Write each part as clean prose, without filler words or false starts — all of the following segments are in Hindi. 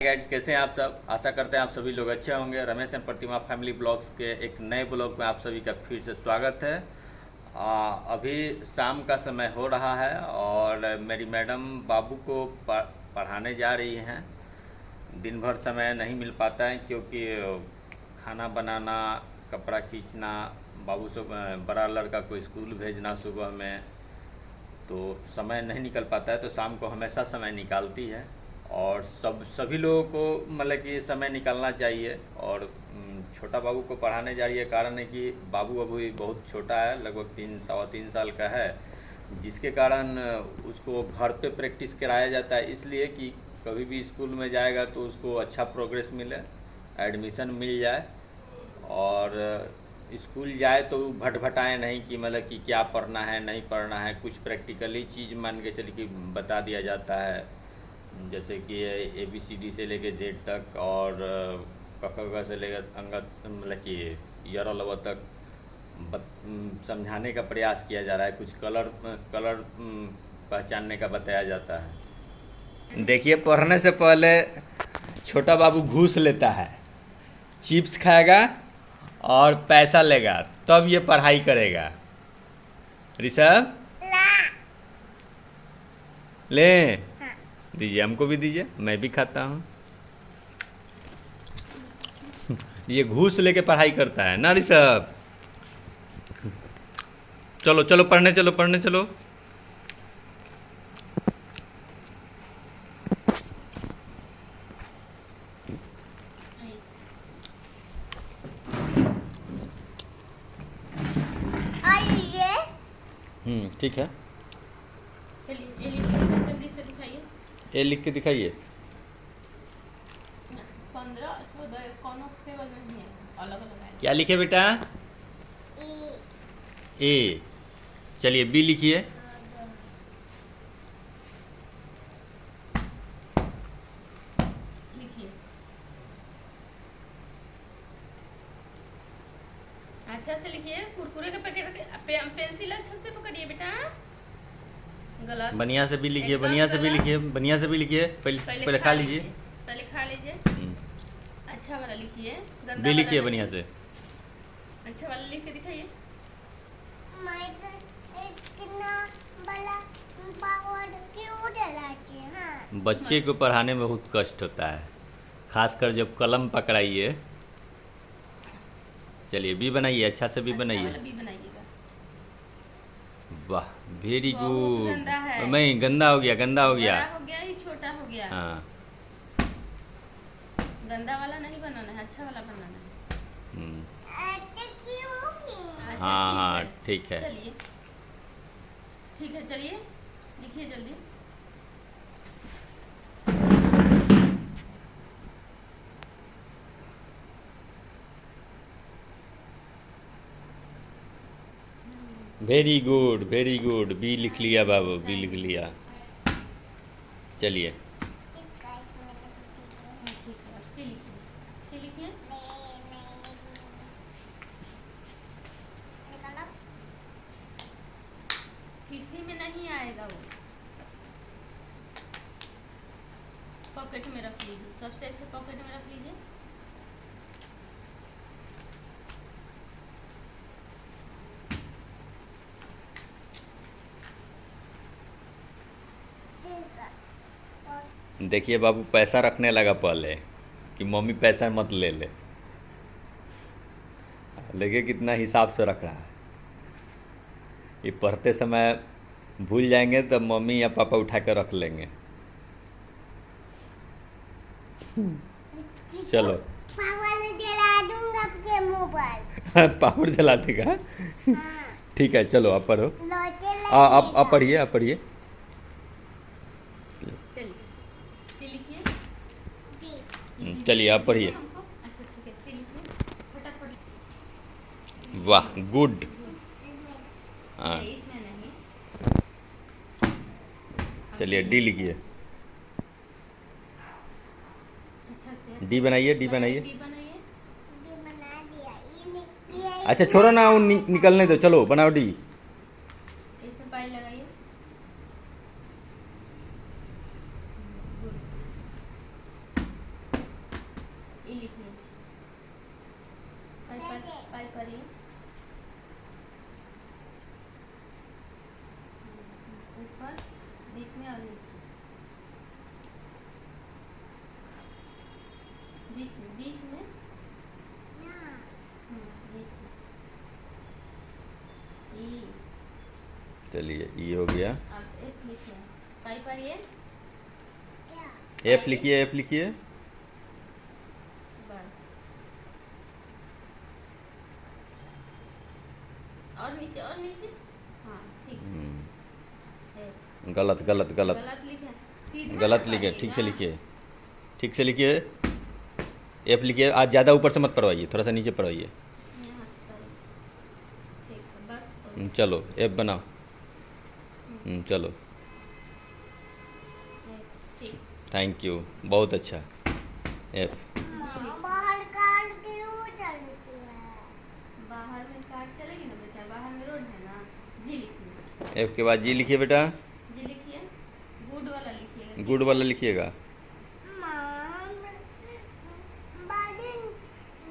गाइड्स, कैसे हैं आप सब। आशा करते हैं आप सभी लोग अच्छे होंगे। Ramesh and Pratima family blogs के एक नए ब्लॉग में आप सभी का फिर से स्वागत है। अभी शाम का समय हो रहा है और मेरी मैडम बाबू को पढ़ाने जा रही हैं। दिन भर समय नहीं मिल पाता है क्योंकि खाना बनाना, कपड़ा खींचना, बाबू से बड़ा लड़का को स्कूल भेजना सुबह में, तो समय नहीं निकल पाता है। तो शाम को हमेशा समय निकालती है और सभी लोगों को मतलब कि समय निकालना चाहिए। और छोटा बाबू को पढ़ाने जा रही है, कारण है कि बाबू अभी बहुत छोटा है, लगभग 3 सवा 3 साल का है, जिसके कारण उसको घर पे प्रैक्टिस कराया जाता है, इसलिए कि कभी भी स्कूल में जाएगा तो उसको अच्छा प्रोग्रेस मिले, एडमिशन मिल जाए और स्कूल जाए तो भटभटाए नहीं कि मतलब कि क्या पढ़ना है नहीं पढ़ना है। कुछ प्रैक्टिकली चीज़ मान के चलिए कि बता दिया जाता है, जैसे कि ABCD से लेके Z तक और क ख ग से लेकर मतलब कि य-ल-व तक समझाने का प्रयास किया जा रहा है। कुछ कलर पहचानने का बताया जाता है। देखिए, पढ़ने से पहले छोटा बाबू घूस लेता है, चिप्स खाएगा और पैसा लेगा, तब ये पढ़ाई करेगा। ऋषभ ले, दीजिए, हमको भी दीजिए, मैं भी खाता हूँ। ये घूस लेके पढ़ाई करता है ना ऋषभ। चलो चलो पढ़ने चलो, पढ़ने चलो। ठीक है, चलिए ये लिखिए, जल्दी से दिखाइए। ये लिख के दिखाइए। 15 14 कौन टेबल में नहीं है, अलग अलग है। क्या लिखे बेटा? ए। चलिए B लिखिए। लिखिए अच्छा से लिखिए। कुरकुरे का पैकेट, पेंसिल अच्छा से पकड़िए बेटा। गलत। बढ़िया से भी लिखिए, एकदम बढ़िया से भी गलत। लिखिए, बढ़िया से भी लिखिए। पहले खा लीजिए। पहले खा लीजिए। अच्छा वाला लिखिए, गंदा B लिखिए वाला बढ़िया नहीं। से। अच्छा वाला लिख के दिखाइए। इतना बड़ा पावर क्यों डलाते हैं? बच्चे को पढ़ाने में बहुत कष्ट होता है, खासकर जब कलम पकड़ाइए। चलिए B बनाइए, अच्छा से B अच्छा बनाइए। वाला भी बनाइएगा। वाह, वेरी बहुत गंदा है। गुड। नहीं, गंदा हो गया, गंदा हो गया। बड़ा हो गया ही छोटा हो गया। हाँ। गंदा वाला नहीं बनाना है, अच्छा वाला बनाना है। हम्म, ऐसे क्यों है? अच्छा, हाँ हाँ ठीक है। चलिए ठीक है, चलिए लिखिए जल्दी। Very good, very good. B लिख लिया बाबू, B लिख लिया। चलिए, ठीक है, अब सी लिखिए। सी लिखिए। किसी में नहीं आएगा वो। पॉकेट में रख लीजिए, सबसे अच्छे पॉकेट में रख लीजिए। देखिए बाबू पैसा रखने लगा पहले कि मम्मी पैसा मत ले ले। देखिए कितना हिसाब से रख रहा है। ये पढ़ते समय भूल जाएंगे तो मम्मी या पापा उठा कर रख लेंगे। चलो पावर जला दूंगा आपके मुंह पर। पापड़ जला देगा। हाँ। ठीक है, चलो आप पढ़ो। लोटे आप पढ़िए, आप पढ़िए। चलिए सी लिखिए। चलिए आप पढ़िए। अच्छा ठीक है, सी लिखिए फटाफट। वाह, गुड। हाँ, नहीं, इसमें नहीं। चलिए D लिखिए। अच्छा से D बनाइए, D बनाइए। डी बनाइए। बना दिया। ये अच्छा छोड़ो ना, वो निकलने दो, चलो बनाओ D। इसमें पाई लगाइए। ई लिखिए पाई पढ़िए ऊपर बीच में और नीचे बीच में नीचे ई चलिए ये हो गया। अब एफ लिखिए पाई पढ़िए एफ लिखिए, एफ लिखिए। बस और नीचे हाँ ठीक एफ गलत गलत गलत गलत लिखे सीधा गलत लिखे, ठीक से लिखिए, ठीक से लिखिए। एफ लिखिए, आज ज़्यादा ऊपर से मत पढ़वाइए, थोड़ा सा नीचे पढ़वाइए। यहाँ से करिए। ठीक है बस हो गया। चलो एफ बनाओ। चलो एफ, ठीक थैंक यू, बहुत अच्छा। एफ बाहर काट क्यों चलती है? बाहर में कार चलेगी ना बेटा, बाहर में रोड है ना। जी लिखिए, एफ के बाद जी लिखिए बेटा। जी लिखिए, गुड वाला लिखिएगा। गुड वाला लिखिएगा। बड़ी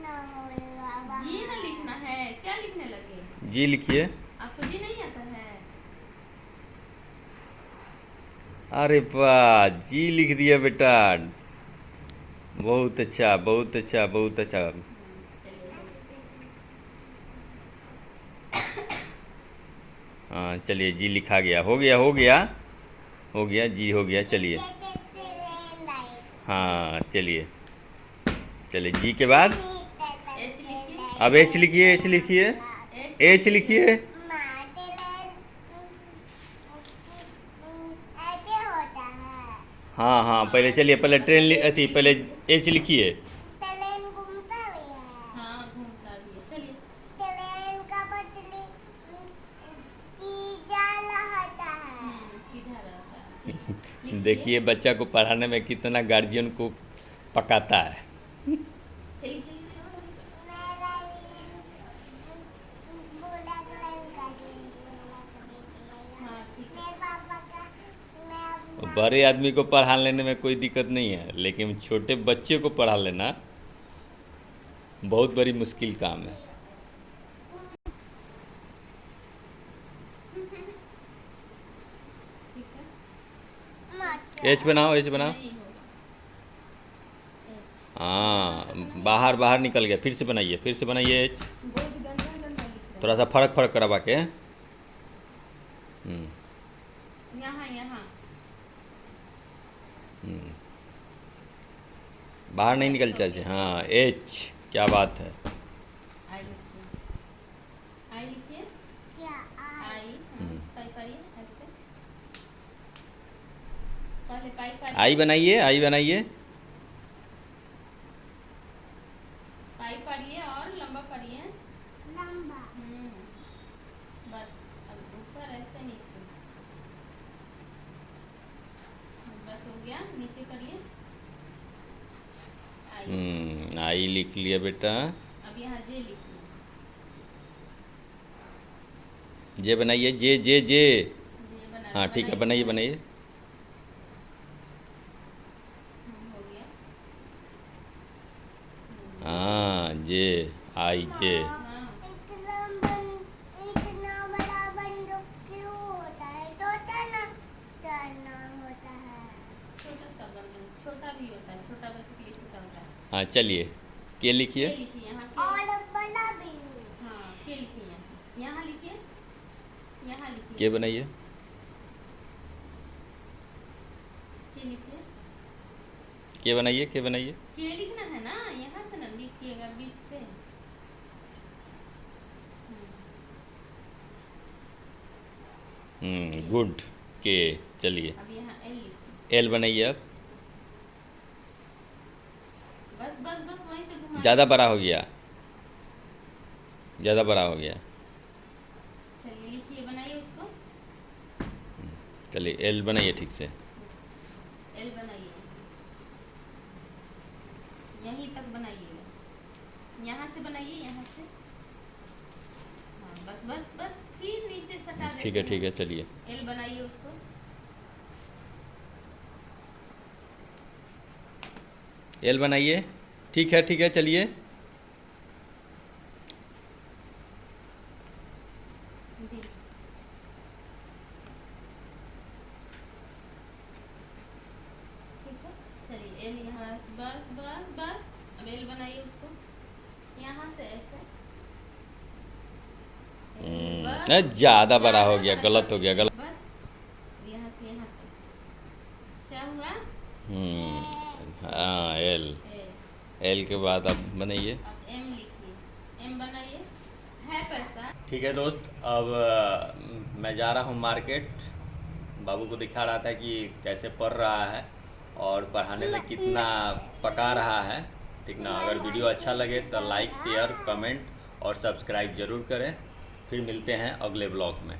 ना होएगा। जी ना लिखना है, क्या लिखने लगे? जी लिखिए। आपको जी नहीं आता है? अरे वाह, जी लिख दिया बेटा, बहुत अच्छा बहुत अच्छा बहुत अच्छा। चलिए हाँ चलिए, जी लिखा गया, हो गया हो गया हो गया, जी हो गया। चलिए हाँ चलिए, चलिए जी के बाद एच लिखिए, अब एच लिखिए, एच लिखिए, एच लिखिए। ऐसे होता है। हाँ हाँ, पहले चलिए, पहले ट्रेन अथी, पहले एच लिखिए। ट्रेन घूमता भी है। हाँ घूमता भी है। चलिए ट्रेन का पटरी सीधा रहता है। सीधा रहता है। ठीक है, लिखिए। देखिए बच्चा को पढ़ाने में कितना गार्जियन को पकाता है। चलिए चलिए चलिए। मेरा बूढ़ा ट्रेन का हाँ ठीक है। मेरे पापा का मैं अपना बड़े आदमी को पढ़ा लेने में कोई दिक्कत नहीं है, लेकिन छोटे बच्चे को पढ़ा लेना बहुत बड़ी मुश्किल काम है। ठीक है, मत एच बनाओ, एच बनाओ। नहीं होगा। एच हाँ बाहर बाहर निकल गया, फिर से बनाइए, फिर से बनाइए एच। बहुत गंदा गंदा लिख रहा थोड़ा सा फर्क फर्क करवा के। है। यहाँ यहाँ बाहर नहीं निकल चाहिए। हाँ एच, क्या बात है। आई लिखिए, आई लिखिए, क्या आई पाई पढ़िए ऐसे। पहले पाई पढ़िए, आई बनाइए, आई बनाइए। पाई पढ़िए और लंबा पढ़िए। लंबा बस अब ऊपर ऐसे नीचे। बस हो गया, नीचे करिए। आई आई लिख लिया बेटा। अब यहाँ जे लिखिए। जे बनाइए, जे जे जे। जे बना हाँ ठीक है, बनाइए बनाइए। हो गया। हाँ जे, आई जे। हाँ इतना बड़ा बंदूक क्यों होता है? छोटा ना चलना होता है। छोटा सा बंदूक छोटा भी होता है, छोटा बच्चे के लिए छोटा होता है। हाँ चलिए, के के लिखिए। लिखिए यहाँ के। और बड़ा भी। हाँ के लिखिए यहाँ, यहाँ लिखिए, यहाँ लिखिए। के बनाइए। के लिखिए, के बनाइए, के बनाइए। के लिखना है ना, यहाँ से ना लिखिएगा बीच से। गुड, के। चलिए अब यहाँ एल लिखिए। एल बनाइए। अब बस बस बस वहीं से घुमा। ज़्यादा बड़ा हो गया, ज़्यादा बड़ा हो गया। चलिए लिखिए, बनाइए उसको। चलिए एल बनाइए ठीक से। एल बनाइए, यहीं तक बनाइएगा। यहाँ से बनाइए, यहाँ से। हाँ बस बस बस, फिर नीचे सटा देते ठीक है हैं। ठीक है, चलिए एल बनाइए उसको। एल बनाइए। ठीक है चलिए। दी। ठीक है, चलिए एल यहाँ से, बस बस बस। अब एल बनाइए उसको यहाँ से ऐसे। बस, ज़्यादा बड़ा हो ज़्यादा गया, बड़ा गलत कर हो गया, दीजिए। गलत। बस यहाँ से यहाँ तक क्या हुआ? हाँ एल, ए। एल के बाद अब बनाइए। अब एम लिखिए, एम बनाइए। है पैसा। ठीक है दोस्त, अब मैं जा रहा हूँ मार्केट। बाबू को दिखा रहा था कि कैसे पढ़ रहा है और पढ़ाने में कितना पका रहा है। ठीक ना, अगर वीडियो अच्छा लगे तो लाइक शेयर कमेंट और सब्सक्राइब ज़रूर करें। फिर मिलते हैं अगले ब्लॉग में।